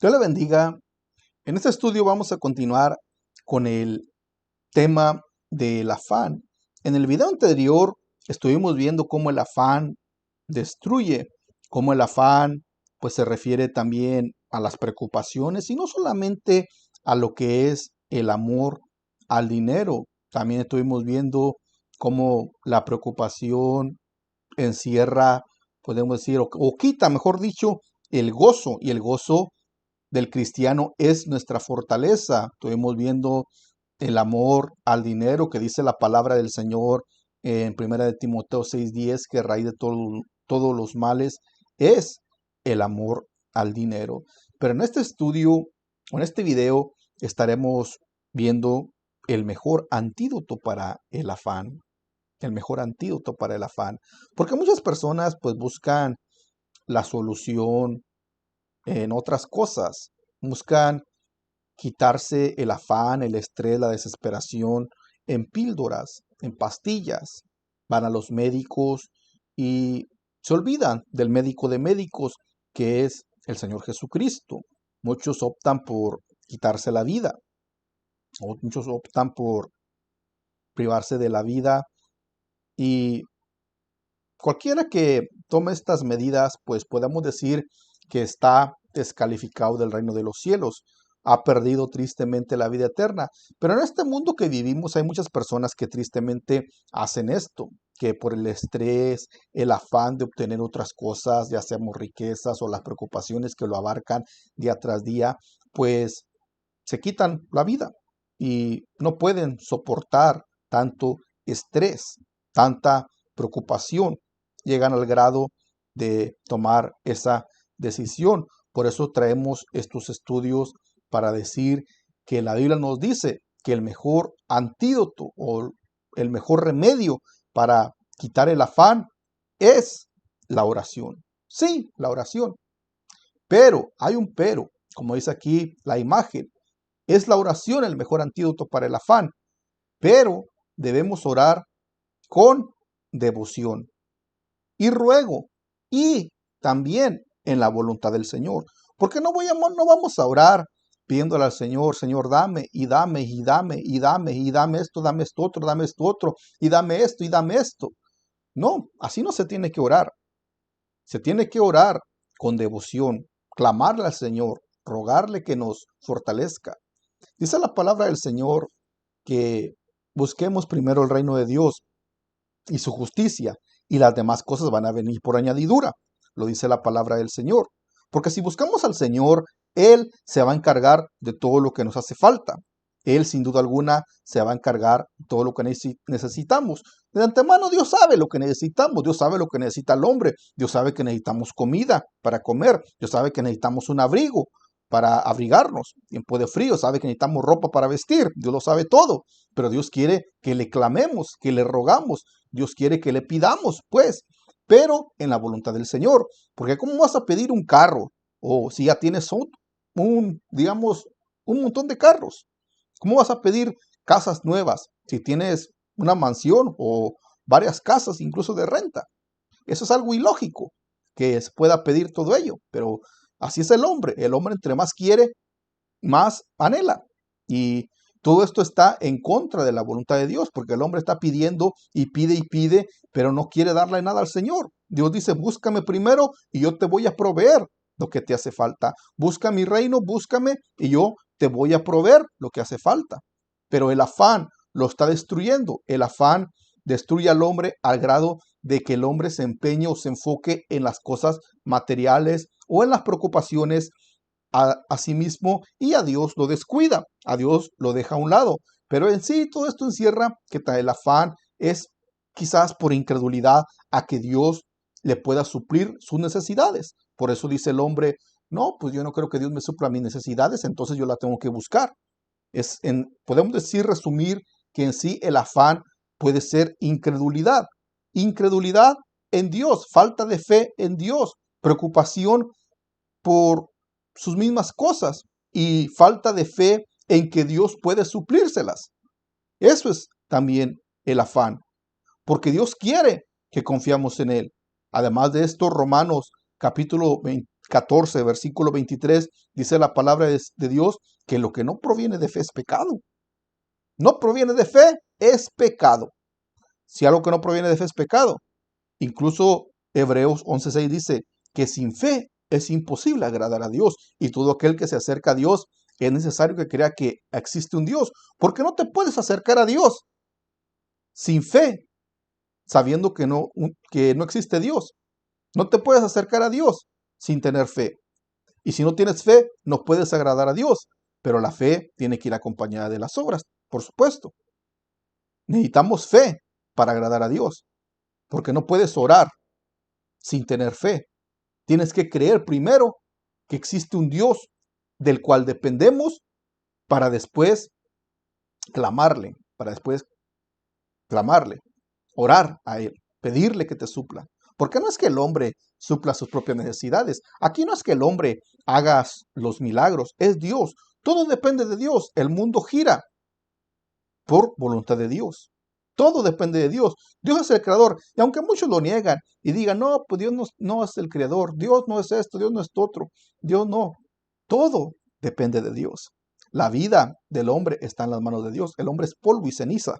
Dios le bendiga. En este estudio vamos a continuar con el tema del afán. En el video anterior estuvimos viendo cómo el afán destruye, cómo el afán pues se refiere también a las preocupaciones y no solamente a lo que es el amor al dinero. También estuvimos viendo cómo la preocupación encierra, podemos decir, o quita, mejor dicho, el gozo, y el gozo del cristiano es nuestra fortaleza. Estuvimos viendo el amor al dinero que dice la palabra del Señor en 1 de Timoteo 6:10, que raíz de todos los males es el amor al dinero. Pero en este estudio, en este video, estaremos viendo el mejor antídoto para el afán. El mejor antídoto para el afán. Porque muchas personas pues buscan la solución en otras cosas. Buscan quitarse el afán, el estrés, la desesperación en píldoras, en pastillas. Van a los médicos y se olvidan del médico de médicos, que es el Señor Jesucristo. Muchos optan por quitarse la vida, o muchos optan por privarse de la vida, y cualquiera que tome estas medidas, pues podemos decir que está descalificado del reino de los cielos. Ha perdido tristemente la vida eterna. Pero en este mundo que vivimos hay muchas personas que tristemente hacen esto, que por el estrés, el afán de obtener otras cosas, ya seamos riquezas o las preocupaciones que lo abarcan día tras día, pues se quitan la vida y no pueden soportar tanto estrés, tanta preocupación. Llegan al grado de tomar esa decisión. Por eso traemos estos estudios para decir que la Biblia nos dice que el mejor antídoto o el mejor remedio para quitar el afán es la oración. Sí, la oración. Pero, hay un pero, como dice aquí la imagen. Es la oración el mejor antídoto para el afán, pero debemos orar con devoción y ruego y también en la voluntad del Señor. Porque no vamos a orar pidiéndole al Señor, Señor, dame y dame y dame y dame y dame esto otro, dame esto otro y dame esto y dame esto. No, así no se tiene que orar. Se tiene que orar con devoción, clamarle al Señor, rogarle que nos fortalezca. Dice la palabra del Señor que busquemos primero el reino de Dios y su justicia, y las demás cosas van a venir por añadidura. Lo dice la palabra del Señor. Porque si buscamos al Señor, Él se va a encargar de todo lo que nos hace falta. Él, sin duda alguna, se va a encargar de todo lo que necesitamos. De antemano, Dios sabe lo que necesitamos. Dios sabe lo que necesita el hombre. Dios sabe que necesitamos comida para comer. Dios sabe que necesitamos un abrigo para abrigarnos. Tiempo de frío, sabe que necesitamos ropa para vestir. Dios lo sabe todo. Pero Dios quiere que le clamemos, que le rogamos. Dios quiere que le pidamos, pues, pero en la voluntad del Señor. Porque ¿cómo vas a pedir un carro? O si ya tienes digamos, un montón de carros. ¿Cómo vas a pedir casas nuevas si tienes una mansión o varias casas incluso de renta? Eso es algo ilógico, que se pueda pedir todo ello. Pero así es el hombre. El hombre entre más quiere, más anhela. Y todo esto está en contra de la voluntad de Dios, porque el hombre está pidiendo y pide, pero no quiere darle nada al Señor. Dios dice, búscame primero y yo te voy a proveer lo que te hace falta. Busca mi reino, búscame y yo te voy a proveer lo que hace falta. Pero el afán lo está destruyendo. El afán destruye al hombre al grado de que el hombre se empeñe o se enfoque en las cosas materiales o en las preocupaciones a sí mismo, y a Dios lo descuida, a Dios lo deja a un lado. Pero en sí todo esto encierra que el afán es quizás por incredulidad a que Dios le pueda suplir sus necesidades. Por eso dice el hombre, no, pues yo no creo que Dios me supla mis necesidades, entonces yo la tengo que buscar. Podemos decir, resumir, que en sí el afán puede ser incredulidad. Incredulidad en Dios, falta de fe en Dios, preocupación por sus mismas cosas y falta de fe en que Dios puede suplírselas. Eso es también el afán, porque Dios quiere que confiamos en Él. Además de esto, Romanos capítulo 14, versículo 23, dice la palabra de Dios que lo que no proviene de fe es pecado. No proviene de fe es pecado. Si algo que no proviene de fe es pecado. Incluso Hebreos 11:6 dice que sin fe es imposible agradar a Dios, y todo aquel que se acerca a Dios es necesario que crea que existe un Dios, porque no te puedes acercar a Dios sin fe, sabiendo que no existe Dios. No te puedes acercar a Dios sin tener fe. Y si no tienes fe, no puedes agradar a Dios. Pero la fe tiene que ir acompañada de las obras, por supuesto. Necesitamos fe para agradar a Dios, porque no puedes orar sin tener fe. Tienes que creer primero que existe un Dios del cual dependemos para después clamarle, orar a Él, pedirle que te supla. Porque no es que el hombre supla sus propias necesidades. Aquí no es que el hombre haga los milagros, es Dios. Todo depende de Dios. El mundo gira por voluntad de Dios. Todo depende de Dios. Dios es el creador. Y aunque muchos lo niegan y digan, no, pues Dios no es el creador. Dios no es esto, Dios no es otro. Dios no. Todo depende de Dios. La vida del hombre está en las manos de Dios. El hombre es polvo y ceniza.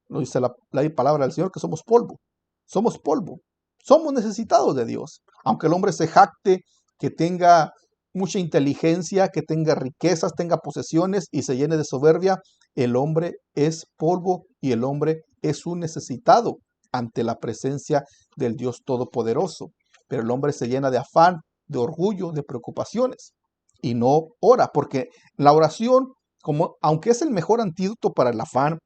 Lo dice la palabra del Señor que somos polvo. Somos polvo. Somos necesitados de Dios. Aunque el hombre se jacte que tenga mucha inteligencia, que tenga riquezas, tenga posesiones y se llene de soberbia, el hombre es polvo y el hombre es un necesitado ante la presencia del Dios Todopoderoso. Pero el hombre se llena de afán, de orgullo, de preocupaciones y no ora, porque la oración, aunque es el mejor antídoto para el afán,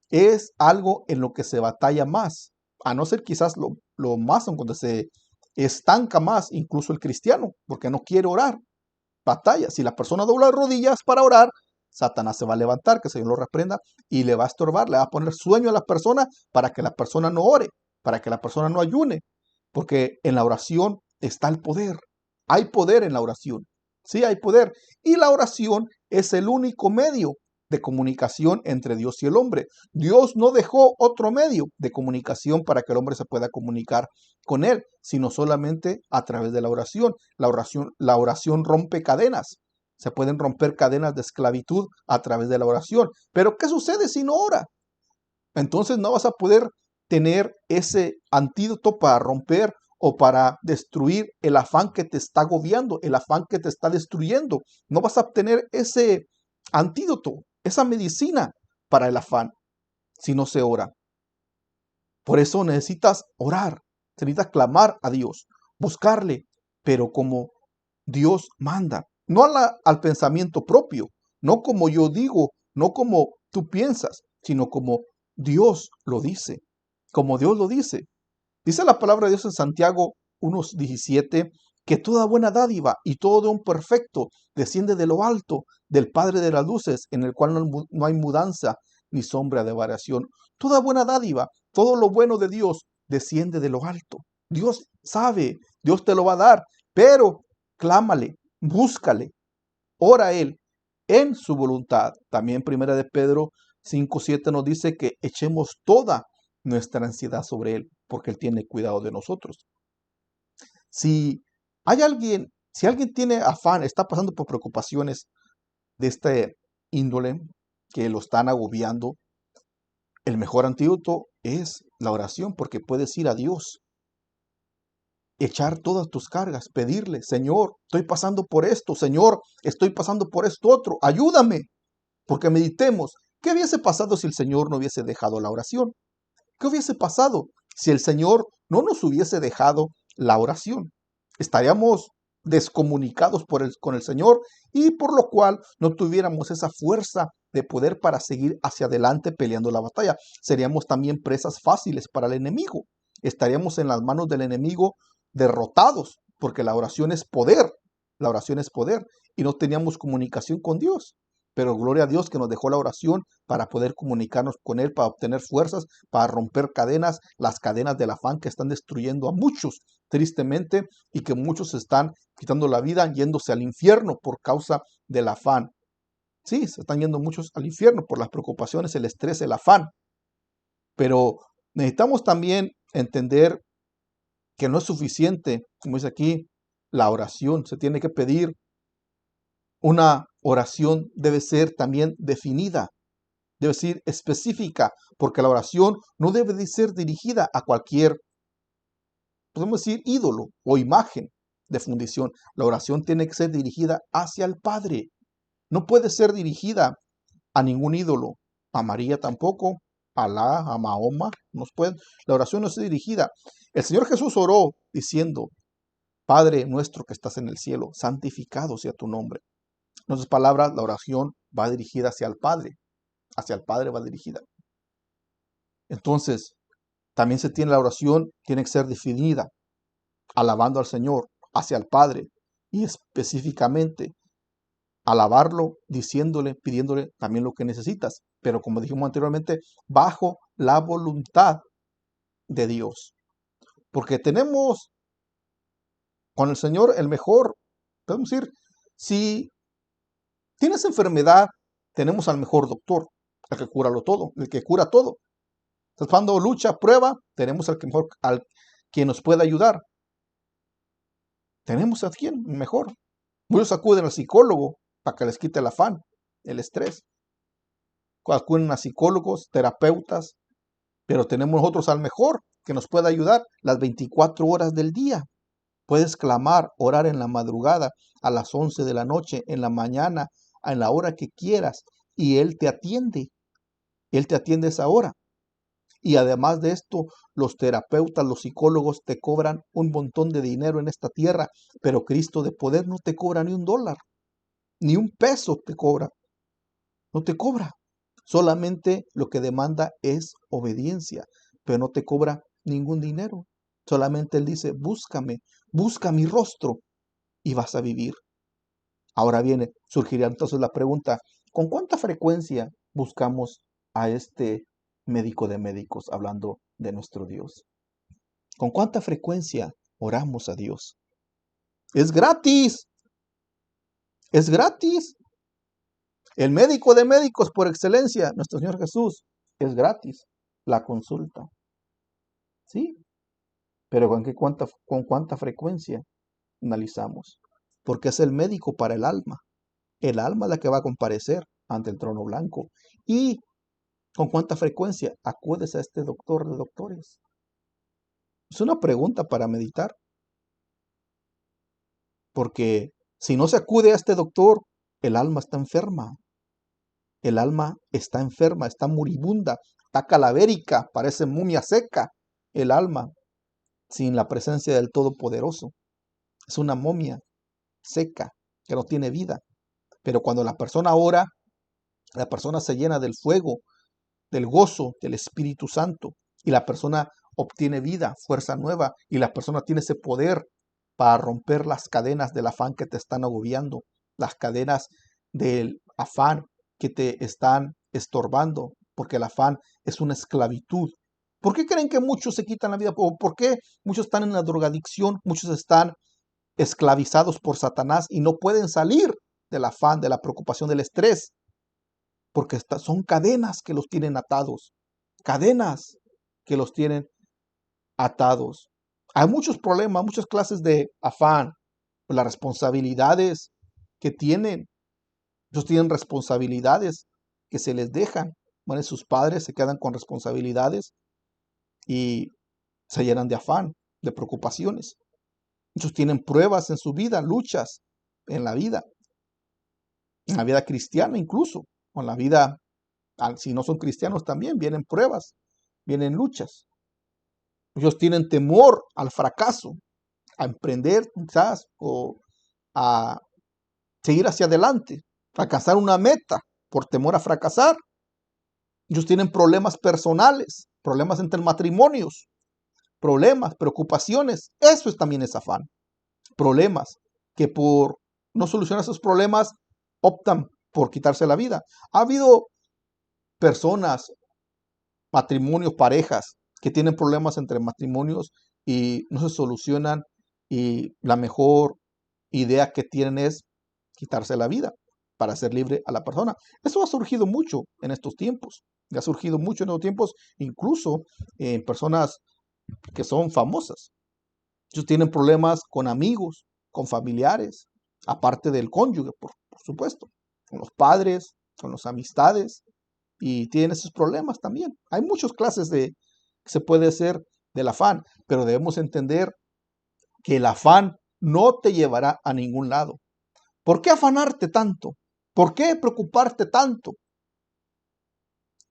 es algo en lo que se batalla más, a no ser quizás lo más en donde se estanca más incluso el cristiano, porque no quiere orar. Batalla. Si la persona dobla las rodillas para orar, Satanás se va a levantar, que el Señor lo reprenda, y le va a estorbar, le va a poner sueño a la persona para que la persona no ore, para que la persona no ayune, porque en la oración está el poder. Hay poder en la oración. Sí, hay poder. Y la oración es el único medio de comunicación entre Dios y el hombre. Dios no dejó otro medio de comunicación para que el hombre se pueda comunicar con él, sino solamente a través de la oración. La oración rompe cadenas. Se pueden romper cadenas de esclavitud a través de la oración. Pero ¿qué sucede si no ora? Entonces no vas a poder tener ese antídoto para romper o para destruir el afán que te está agobiando, el afán que te está destruyendo. No vas a obtener ese antídoto, esa medicina para el afán si no se ora. Por eso necesitas orar, necesitas clamar a Dios, buscarle, pero como Dios manda, no al pensamiento propio, no como yo digo, no como tú piensas, sino como Dios lo dice, como Dios lo dice. Dice la palabra de Dios en Santiago 1:17 que toda buena dádiva y todo don perfecto desciende de lo alto, del Padre de las luces, en el cual no hay mudanza ni sombra de variación. Toda buena dádiva, todo lo bueno de Dios desciende de lo alto. Dios sabe, Dios te lo va a dar, pero clámale, búscale, ora a Él en su voluntad. También primera de Pedro 5:7 nos dice que echemos toda nuestra ansiedad sobre Él, porque Él tiene cuidado de nosotros. Si alguien tiene afán, está pasando por preocupaciones de este índole que lo están agobiando, el mejor antídoto es la oración, porque puedes ir a Dios, echar todas tus cargas, pedirle, Señor, estoy pasando por esto, Señor, estoy pasando por esto otro, ayúdame, porque meditemos, ¿qué hubiese pasado si el Señor no hubiese dejado la oración? ¿Qué hubiese pasado si el Señor no nos hubiese dejado la oración? Estaríamos descomunicados con el Señor y por lo cual no tuviéramos esa fuerza de poder para seguir hacia adelante peleando la batalla. Seríamos también presas fáciles para el enemigo. Estaríamos en las manos del enemigo derrotados, porque la oración es poder. La oración es poder y no teníamos comunicación con Dios. Pero gloria a Dios que nos dejó la oración para poder comunicarnos con Él, para obtener fuerzas, para romper cadenas, las cadenas del afán que están destruyendo a muchos, tristemente, y que muchos están quitando la vida, yéndose al infierno por causa del afán. Sí, se están yendo muchos al infierno por las preocupaciones, el estrés, el afán. Pero necesitamos también entender que no es suficiente, como dice aquí, la oración se tiene que pedir. Una oración debe ser también definida, debe ser específica, porque la oración no debe de ser dirigida a cualquier, podemos decir, ídolo o imagen de fundición. La oración tiene que ser dirigida hacia el Padre. No puede ser dirigida a ningún ídolo, a María tampoco, a Alá, a Mahoma, nos pueden. La oración no es dirigida. El Señor Jesús oró diciendo, Padre nuestro que estás en el cielo, santificado sea tu nombre. En otras palabras, la oración va dirigida hacia el Padre va dirigida. Entonces, también se tiene la oración, tiene que ser definida, alabando al Señor, hacia el Padre, y específicamente alabarlo, diciéndole, pidiéndole también lo que necesitas, pero como dijimos anteriormente, bajo la voluntad de Dios. Porque tenemos con el Señor el mejor, podemos decir, si tienes enfermedad, tenemos al mejor doctor, el que cura todo, el que cura todo. Entonces, cuando lucha, prueba, tenemos al que mejor, al quien nos puede ayudar. Tenemos a quien mejor. Muchos acuden al psicólogo para que les quite el afán, el estrés. Acuden a psicólogos, terapeutas, pero tenemos nosotros al mejor que nos puede ayudar las 24 horas del día. Puedes clamar, orar en la madrugada, a las 11 de la noche, en la mañana, en la hora que quieras, y Él te atiende. Él te atiende a esa hora. Y además de esto, los terapeutas, los psicólogos te cobran un montón de dinero en esta tierra, pero Cristo de poder no te cobra ni $1, ni $1 te cobra. No te cobra. Solamente lo que demanda es obediencia, pero no te cobra ningún dinero. Solamente Él dice, búscame, busca mi rostro y vas a vivir. Ahora viene, surgiría entonces la pregunta, ¿con cuánta frecuencia buscamos a este médico de médicos hablando de nuestro Dios? ¿Con cuánta frecuencia oramos a Dios? Es gratis, es gratis. El médico de médicos por excelencia, nuestro Señor Jesús, es gratis la consulta. ¿Sí? Pero con cuánta frecuencia analizamos? Porque es el médico para el alma. El alma es la que va a comparecer ante el trono blanco. ¿Y con cuánta frecuencia acudes a este doctor de doctores? Es una pregunta para meditar. Porque si no se acude a este doctor, el alma está enferma. El alma está enferma, está moribunda, está calavérica, parece momia seca. El alma, sin la presencia del Todopoderoso, es una momia seca que no tiene vida. Pero cuando la persona ora, la persona se llena del fuego, del gozo, del Espíritu Santo, y la persona obtiene vida, fuerza nueva, y la persona tiene ese poder para romper las cadenas del afán que te están agobiando, las cadenas del afán que te están estorbando, porque el afán es una esclavitud. ¿Por qué creen que muchos se quitan la vida? ¿Por qué muchos están en la drogadicción? Muchos están esclavizados por Satanás y no pueden salir del afán, de la preocupación, del estrés, porque son cadenas que los tienen atados, cadenas que los tienen atados. Hay muchos problemas, muchas clases de afán, las responsabilidades que tienen. Ellos tienen responsabilidades que se les dejan. Bueno, sus padres se quedan con responsabilidades y se llenan de afán, de preocupaciones. Muchos tienen pruebas en su vida, luchas en la vida cristiana incluso, o en la vida, si no son cristianos también, vienen pruebas, vienen luchas. Muchos tienen temor al fracaso, a emprender quizás o a seguir hacia adelante, alcanzar una meta por temor a fracasar. Ellos tienen problemas personales, problemas entre matrimonios, problemas, preocupaciones. Eso también es afán. Problemas que por no solucionar esos problemas optan por quitarse la vida. Ha habido personas, matrimonios, parejas que tienen problemas entre matrimonios y no se solucionan y la mejor idea que tienen es quitarse la vida para hacer libre a la persona. Eso ha surgido mucho en estos tiempos. Ha surgido mucho en estos tiempos, incluso en personas que son famosas. Ellos tienen problemas con amigos, con familiares, aparte del cónyuge, por supuesto, con los padres, con las amistades, y tienen esos problemas también. Hay muchas clases que se puede hacer del afán, pero debemos entender que el afán no te llevará a ningún lado. ¿Por qué afanarte tanto? ¿Por qué preocuparte tanto?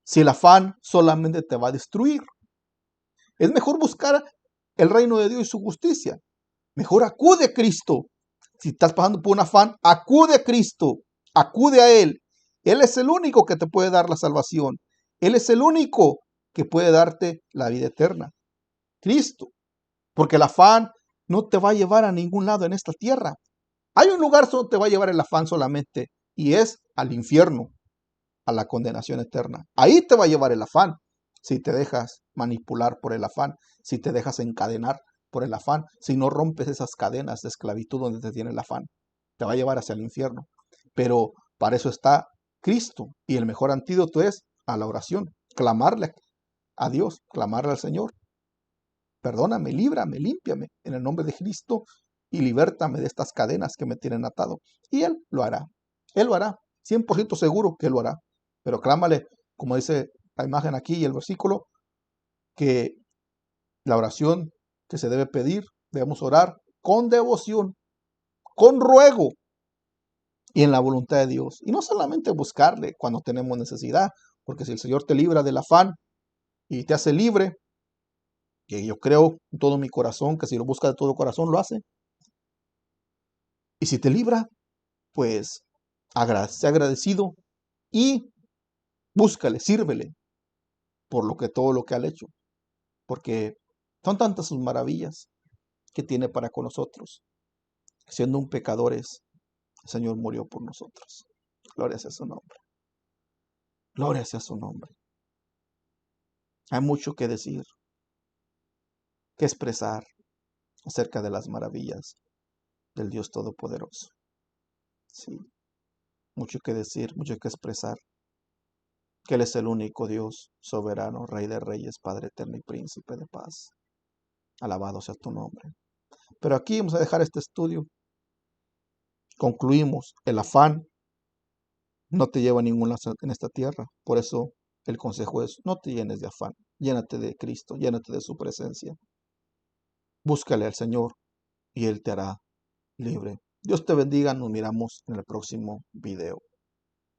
Si el afán solamente te va a destruir. Es mejor buscar el reino de Dios y su justicia. Mejor acude a Cristo. Si estás pasando por un afán, acude a Cristo. Acude a Él. Él es el único que te puede dar la salvación. Él es el único que puede darte la vida eterna. Cristo. Porque el afán no te va a llevar a ningún lado en esta tierra. Hay un lugar donde te va a llevar el afán solamente, y es al infierno, a la condenación eterna. Ahí te va a llevar el afán, si te dejas manipular por el afán, si te dejas encadenar por el afán, si no rompes esas cadenas de esclavitud donde te tiene el afán. Te va a llevar hacia el infierno. Pero para eso está Cristo, y el mejor antídoto es a la oración, clamarle a Dios, clamarle al Señor. Perdóname, líbrame, límpiame en el nombre de Cristo y libértame de estas cadenas que me tienen atado. Y Él lo hará. Él lo hará. 100% seguro que Él lo hará. Pero clámale, como dice la imagen aquí y el versículo, que la oración que se debe pedir, debemos orar con devoción, con ruego y en la voluntad de Dios. Y no solamente buscarle cuando tenemos necesidad, porque si el Señor te libra del afán y te hace libre, que yo creo en todo mi corazón que si lo busca de todo corazón lo hace. Y si te libra, pues sé agradecido y búscale, sírvele por todo lo que ha hecho, porque son tantas sus maravillas que tiene para con nosotros. Siendo un pecadores, el Señor murió por nosotros. Gloria sea su nombre. Gloria sea su nombre. Hay mucho que decir, que expresar acerca de las maravillas del Dios Todopoderoso. Sí, mucho que decir, mucho que expresar. Que Él es el único Dios, soberano, Rey de Reyes, Padre eterno y Príncipe de paz. Alabado sea tu nombre. Pero aquí vamos a dejar este estudio. Concluimos, el afán no te lleva a ningún lado en esta tierra. Por eso el consejo es, no te llenes de afán. Llénate de Cristo, llénate de su presencia. Búscale al Señor y Él te hará libre. Dios te bendiga, nos miramos en el próximo video.